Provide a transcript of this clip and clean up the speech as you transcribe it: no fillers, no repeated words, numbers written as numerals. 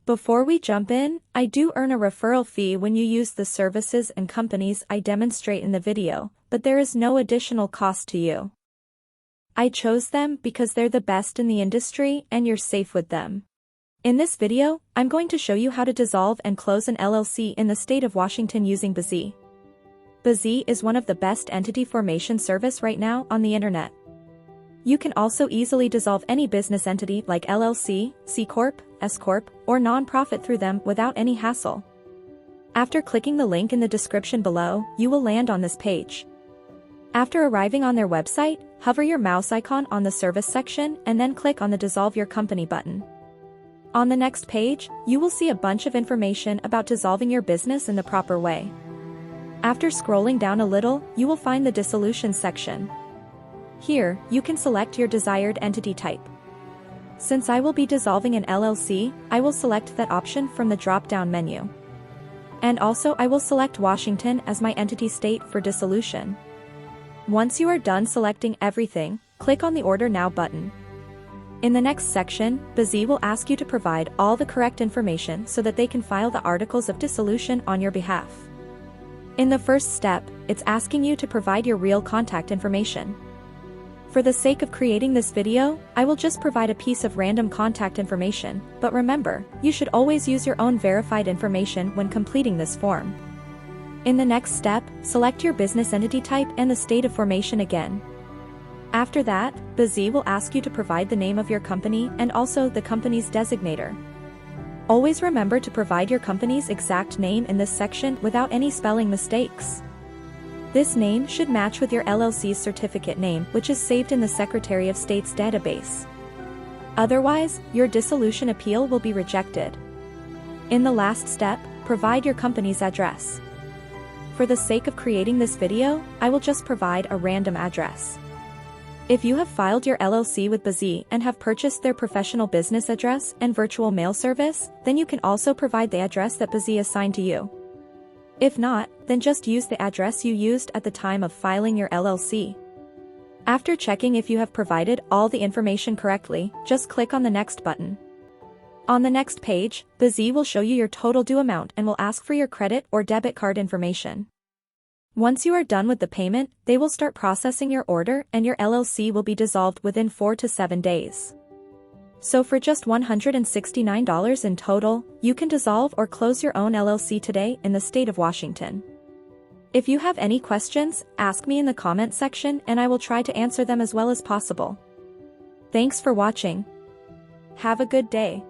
Before we jump in, I do earn a referral fee when you use the services and companies I demonstrate in the video, but there is no additional cost to you. I chose them because they're the best in the industry and you're safe with them. In this video, I'm going to show you how to dissolve and close an LLC in the state of Washington using BZ. BZ is one of the best entity formation service right now on the internet. You can also easily dissolve any business entity like LLC, C Corp, S Corp, or non-profit through them without any hassle. After clicking the link in the description below, you will land on this page. After arriving on their website, hover your mouse icon on the service section and then click on the Dissolve Your Company button. On the next page, you will see a bunch of information about dissolving your business in the proper way. After scrolling down a little, you will find the Dissolution section. Here, you can select your desired entity type. Since I will be dissolving an LLC, I will select that option from the drop-down menu. And also I will select Washington as my entity state for dissolution. Once you are done selecting everything, click on the Order Now button. In the next section, BZ will ask you to provide all the correct information so that they can file the Articles of Dissolution on your behalf. In the first step, it's asking you to provide your real contact information. For the sake of creating this video, I will just provide a piece of random contact information, but remember, you should always use your own verified information when completing this form. In the next step, select your business entity type and the state of formation again. After that, BZ will ask you to provide the name of your company and also the company's designator. Always remember to provide your company's exact name in this section without any spelling mistakes. This name should match with your LLC's certificate name, which is saved in the Secretary of State's database. Otherwise, your dissolution appeal will be rejected. In the last step, provide your company's address. For the sake of creating this video, I will just provide a random address. If you have filed your LLC with BZ and have purchased their professional business address and virtual mail service, then you can also provide the address that BZ assigned to you. If not, then just use the address you used at the time of filing your LLC. After checking if you have provided all the information correctly, just click on the Next button. On the next page, BZ will show you your total due amount and will ask for your credit or debit card information. Once you are done with the payment, they will start processing your order and your LLC will be dissolved within 4 to 7 days. So for just $169 in total, you can dissolve or close your own LLC today in the state of Washington. If you have any questions, ask me in the comment section and I will try to answer them as well as possible. Thanks for watching. Have a good day.